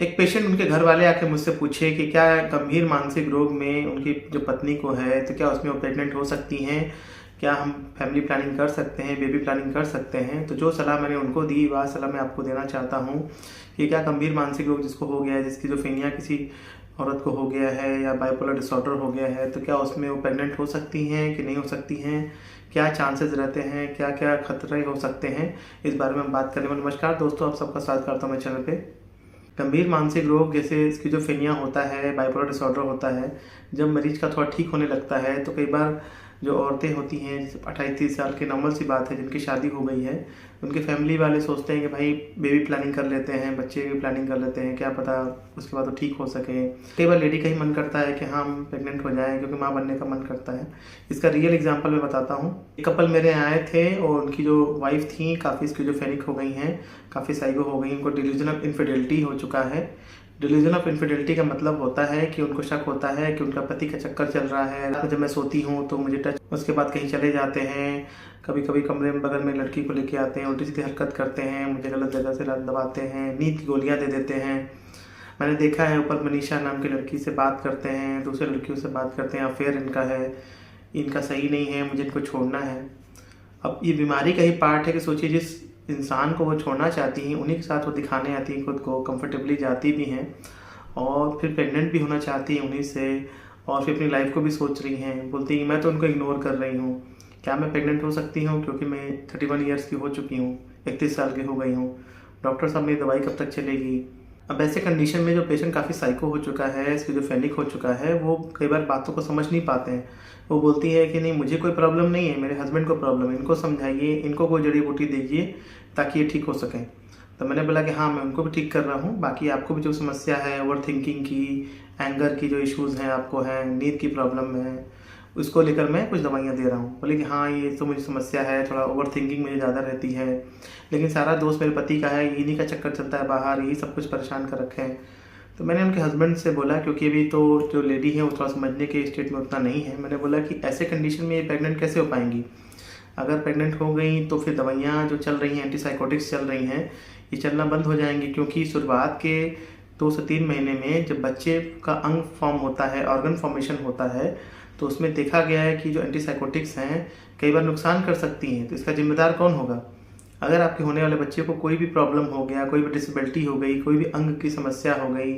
एक पेशेंट, उनके घर वाले आके मुझसे पूछे कि क्या गंभीर मानसिक रोग में उनकी जो पत्नी को है तो क्या उसमें वो प्रेग्नेंट हो सकती हैं, क्या हम फैमिली प्लानिंग कर सकते हैं, बेबी प्लानिंग कर सकते हैं। तो जो सलाह मैंने उनको दी वह सलाह मैं आपको देना चाहता हूँ कि क्या गंभीर मानसिक रोग जिसको हो गया है, जिसकी जो फेनिया किसी औरत को हो गया है या बाइपोलर डिसऑर्डर हो गया है, तो क्या उसमें वो प्रेग्नेंट हो सकती हैं कि नहीं हो सकती हैं, क्या चांसेस रहते हैं, क्या क्या खतरे हो सकते हैं, इस बारे में हम बात करेंगे। नमस्कार दोस्तों, आप सबका स्वागत करता हूँ मेरे चैनल पे। गंभीर मानसिक रोग जैसे स्किज़ोफ्रेनिया होता है, बाइपोलर डिसऑर्डर होता है, जब मरीज का थोड़ा ठीक होने लगता है तो कई बार जो औरतें होती हैं 28-30 साल की, नॉर्मल सी बात है, जिनकी शादी हो गई है, उनके फैमिली वाले सोचते हैं कि भाई बेबी प्लानिंग कर लेते हैं, बच्चे की प्लानिंग कर लेते हैं, क्या पता उसके बाद वो ठीक हो सके। कई बार लेडी का ही मन करता है कि हाँ हम प्रेग्नेंट हो जाएं, क्योंकि माँ बनने का मन करता है। इसका रियल एग्जांपल मैं बताता हूँ। एक कपल मेरे आए थे और उनकी जो वाइफ थी काफ़ी स्किज़ोफ्रेनिक हो गई हैं, काफ़ी साइको हो गई, उनको डिल्यूजन ऑफ इनफिडेलिटी हो चुका है। डिल्यूजन ऑफ इनफिडेलिटी का मतलब होता है कि उनको शक होता है कि उनका पति का चक्कर चल रहा है, रात में जब मैं सोती हूँ तो मुझे टच, उसके बाद कहीं चले जाते हैं, कभी कभी कमरे में बगल में लड़की को लेके आते हैं, उल्टी सीधी हरकत करते हैं, मुझे गलत जगह से दबाते हैं, नींद की गोलियाँ दे देते हैं। मैंने देखा है ऊपर मनीषा नाम की लड़की से बात करते हैं, दूसरे लड़कियों से बात करते हैं, अफेयर इनका है, इनका सही नहीं है, मुझे इनको छोड़ना है। अब ये बीमारी का ही पार्ट है कि सोचिए जिस इंसान को वो छोड़ना चाहती हैं उन्हीं के साथ वो दिखाने आती हैं, खुद को कंफर्टेबली जाती भी हैं और फिर प्रेग्नेंट भी होना चाहती हैं उन्हीं से, और फिर अपनी लाइफ को भी सोच रही हैं। बोलती हैं मैं तो उनको इग्नोर कर रही हूँ, क्या मैं प्रेग्नेंट हो सकती हूँ क्योंकि मैं 31 ईयर्स की हो चुकी हूँ, 31 साल की हो गई हूँ, डॉक्टर साहब मेरी दवाई कब तक चलेगी। अब ऐसे कंडीशन में जो पेशेंट काफ़ी साइको हो चुका है, स्किज़ोफ्रेनिक हो चुका है, वो कई बार बातों को समझ नहीं पाते हैं। वो बोलती है कि नहीं मुझे कोई प्रॉब्लम नहीं है, मेरे हस्बैंड को प्रॉब्लम है, इनको समझाइए, इनको कोई जड़ी बूटी दीजिए ताकि ये ठीक हो सकें। तो मैंने बोला कि हाँ मैं उनको भी ठीक कर रहा हूँ, बाकी आपको भी जो समस्या है ओवर थिंकिंग की, एंगर की जो इश्यूज़ हैं आपको हैं, नींद की प्रॉब्लम है, उसको लेकर मैं कुछ दवाइयाँ दे रहा हूँ। बोले कि हाँ ये तो मुझे समस्या है, थोड़ा ओवर थिंकिंग मुझे ज़्यादा रहती है, लेकिन सारा दोस्त मेरे पति का है, इन्हीं का चक्कर चलता है बाहर, यही सब कुछ परेशान कर रखे हैं। तो मैंने उनके हस्बैंड से बोला, क्योंकि अभी तो जो लेडी है वो थोड़ा समझने के स्टेट में उतना नहीं है, मैंने बोला कि ऐसे कंडीशन में ये प्रेग्नेंट कैसे हो पाएंगी। अगर प्रेग्नेंट हो गई तो फिर दवाइयाँ जो चल रही हैं, एंटीसाइकोटिक्स चल रही हैं, ये चलना बंद हो जाएंगी, क्योंकि शुरुआत के 2 से 3 महीने में जब बच्चे का अंग फॉर्म होता है, ऑर्गन फॉर्मेशन होता है, तो उसमें देखा गया है कि जो एंटीसाइकोटिक्स हैं कई बार नुकसान कर सकती हैं। तो इसका जिम्मेदार कौन होगा। अगर आपके होने वाले बच्चे को कोई भी प्रॉब्लम हो गया, कोई भी डिसेबिलिटी हो गई, कोई भी अंग की समस्या हो गई,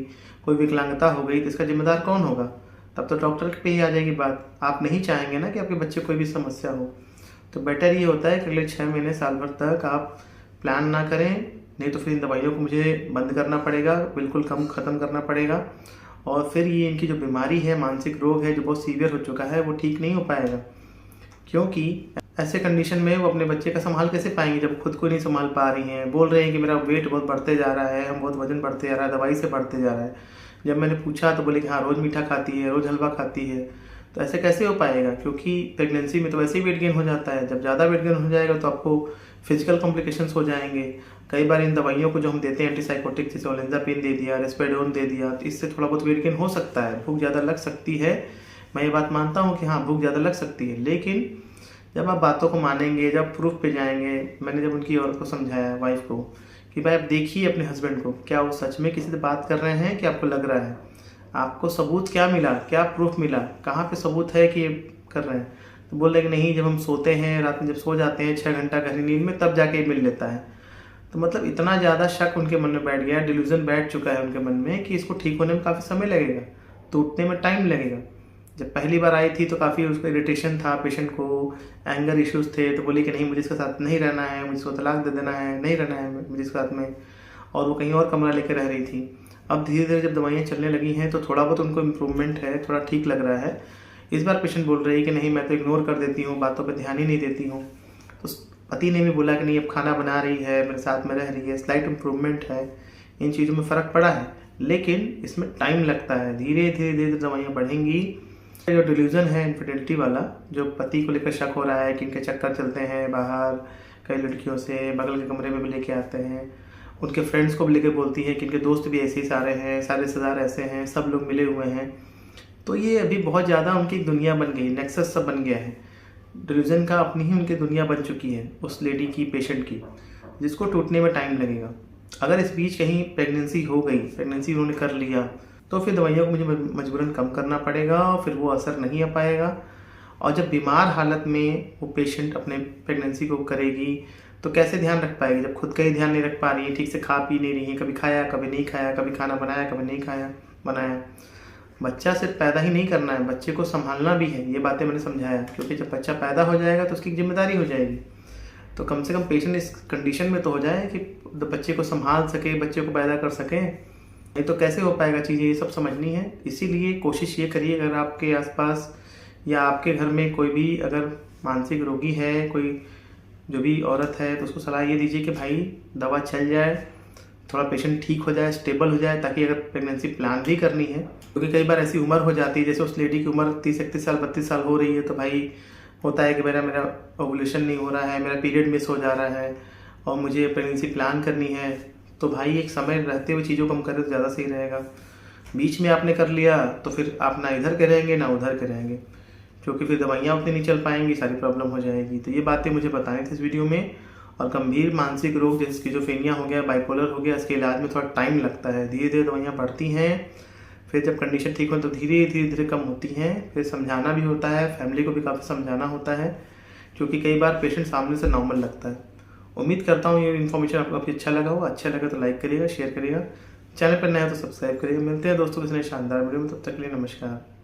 कोई विकलांगता हो गई, तो इसका जिम्मेदार कौन होगा। तब तो डॉक्टर पे ही आ जाएगी बात। आप नहीं चाहेंगे ना कि आपके बच्चे को कोई भी समस्या हो। तो बेटर ये होता है कि अगले 6 महीने साल भर तक आप प्लान ना करें, नहीं तो फिर इन दवाइयों को मुझे बंद करना पड़ेगा, बिल्कुल कम ख़त्म करना पड़ेगा, और फिर ये इनकी जो बीमारी है, मानसिक रोग है जो बहुत सीवियर हो चुका है, वो ठीक नहीं हो पाएगा। क्योंकि ऐसे कंडीशन में वो अपने बच्चे का संभाल कैसे पाएंगे जब खुद को नहीं संभाल पा रही हैं। बोल रहे हैं कि मेरा वेट बहुत बढ़ते जा रहा है, हम बहुत वजन बढ़ते जा रहा है, दवाई से बढ़ते जा रहा है। जब मैंने पूछा तो बोले कि हाँ रोज़ मीठा खाती है, रोज़ हलवा खाती है। तो ऐसे कैसे हो पाएगा, क्योंकि प्रेगनेंसी में तो वैसे ही वेट गेन हो जाता है। जब ज़्यादा वेट गेन हो जाएगा तो आपको फिजिकल कॉम्प्लिकेशंस हो जाएंगे। कई बार इन दवाइयों को जो हम देते हैं एंटीसाइकोटिक, जैसे ओलेंजापिन दे दिया, रेस्पेडोन दे दिया, तो इससे थोड़ा बहुत वेट गेन हो सकता है, भूख ज़्यादा लग सकती है। मैं ये बात मानता हूँ कि हाँ भूख ज़्यादा लग सकती है, लेकिन जब आप बातों को मानेंगे, जब प्रूफ पे जाएंगे। मैंने जब उनकी औरत को समझाया, वाइफ को, कि भाई आप देखिए अपने हस्बैंड को, क्या वो सच में किसी से बात कर रहे हैं कि आपको लग रहा है, आपको सबूत क्या मिला, क्या प्रूफ मिला, कहाँ पे सबूत है कि ये कर रहे हैं। तो बोल रहे कि नहीं, जब हम सोते हैं रात में, जब सो जाते हैं 6 घंटा गहरी नींद में, तब जाके मिल लेता है। तो मतलब इतना ज़्यादा शक उनके मन में बैठ गया, डिल्यूजन बैठ चुका है उनके मन में कि इसको ठीक होने में काफ़ी समय लगेगा, टूटने में टाइम लगेगा। जब पहली बार आई थी तो काफ़ी उसको इरिटेशन था, पेशेंट को एंगर इश्यूज़ थे, तो बोली कि नहीं मुझे इसके साथ नहीं रहना है, मुझे इसको तलाक दे देना है, नहीं रहना है मुझे इसके साथ में, और वो कहीं और कमरा लेकर रह रही थी। अब धीरे धीरे जब दवाइयाँ चलने लगी हैं तो थोड़ा बहुत उनको इम्प्रूवमेंट है, थोड़ा ठीक लग रहा है। इस बार पेशेंट बोल रही है कि नहीं मैं तो इग्नोर कर देती हूँ, बातों पर ध्यान ही नहीं देती हूँ। तो पति ने भी बोला कि नहीं अब खाना बना रही है, मेरे साथ में रह रही है, स्लाइट इम्प्रूवमेंट है, इन चीज़ों में फ़र्क पड़ा है, लेकिन इसमें टाइम लगता है। धीरे धीरे धीरे दवाइयाँ बढ़ेंगी। जो डिल्यूजन है इनफिडेलिटी वाला, जो पति को लेकर शक हो रहा है कि इनके चक्कर चलते हैं बाहर, कई लड़कियों से बगल के कमरे में भी लेके आते हैं, उनके फ्रेंड्स को भी लेके बोलती है कि इनके दोस्त भी ऐसे ही सारे हैं, सारे रिश्तेदार ऐसे हैं, सब लोग मिले हुए हैं। तो ये अभी बहुत ज़्यादा उनकी एक दुनिया बन गई, नेक्सस सब बन गया है। डिल्यूजन का अपनी ही उनकी दुनिया बन चुकी है उस लेडी की, पेशेंट की, जिसको टूटने में टाइम लगेगा। अगर इस बीच कहीं प्रेगनेंसी हो गई, प्रेगनेंसी उन्होंने कर लिया, तो फिर दवाइयों को मुझे मजबूरन कम करना पड़ेगा और फिर वो असर नहीं आ पाएगा। और जब बीमार हालत में वो पेशेंट अपने प्रेगनेंसी को करेगी तो कैसे ध्यान रख पाएगी, जब खुद का ही ध्यान नहीं रख पा रही है, ठीक से खा पी नहीं रही है, कभी खाया कभी नहीं खाया, कभी खाना बनाया कभी नहीं खाया बनाया। बच्चा सिर्फ पैदा ही नहीं करना है, बच्चे को संभालना भी है, ये बातें मैंने समझाया। क्योंकि जब बच्चा पैदा हो जाएगा तो उसकी जिम्मेदारी हो जाएगी। तो कम से कम पेशेंट इस कंडीशन में तो हो जाए कि बच्चे को संभाल सके, बच्चे को पैदा कर सके। नहीं तो कैसे हो पाएगा चीज़ें, ये सब समझनी है। इसीलिए कोशिश ये करिए, अगर आपके आसपास या आपके घर में कोई भी अगर मानसिक रोगी है, कोई जो भी औरत है, तो उसको सलाह ये दीजिए कि भाई दवा चल जाए, थोड़ा पेशेंट ठीक हो जाए, स्टेबल हो जाए, ताकि अगर प्रेगनेंसी प्लान भी करनी है, क्योंकि कई बार ऐसी उम्र हो जाती है, जैसे उस लेडी की उम्र 30-31 साल 32 साल हो रही है, तो भाई होता है कि मेरा ओवुलेशन नहीं हो रहा है, मेरा पीरियड मिस हो जा रहा है और मुझे प्रेगनेंसी प्लान करनी है। तो भाई एक समय रहते हुए चीज़ों को हम करें तो ज़्यादा सही रहेगा। बीच में आपने कर लिया तो फिर आप ना इधर करेंगे ना उधर करेंगे, क्योंकि फिर दवाइयाँ उतनी नहीं चल पाएंगी, सारी प्रॉब्लम हो जाएगी। तो ये बातें मुझे बतानी थी इस वीडियो में। और गंभीर मानसिक रोग जैसे स्किज़ोफ्रेनिया हो गया, बाइपोलर हो गया, इसके इलाज में थोड़ा टाइम लगता है। धीरे धीरे दवाइयाँ बढ़ती हैं, फिर जब कंडीशन ठीक हो तो धीरे धीरे धीरे कम होती हैं। फिर समझाना भी होता है, फैमिली को भी काफ़ी समझाना होता है, क्योंकि कई बार पेशेंट सामने से नॉर्मल लगता है। उम्मीद करता हूँ ये इन्फॉर्मेशन आपको काफ़ी अच्छा लगा होगा। अच्छा लगा तो लाइक करिएगा, शेयर करिएगा, चैनल पर नया हो तो सब्सक्राइब करिएगा। मिलते हैं दोस्तों किसी नए शानदार वीडियो में, तब तक के लिए नमस्कार।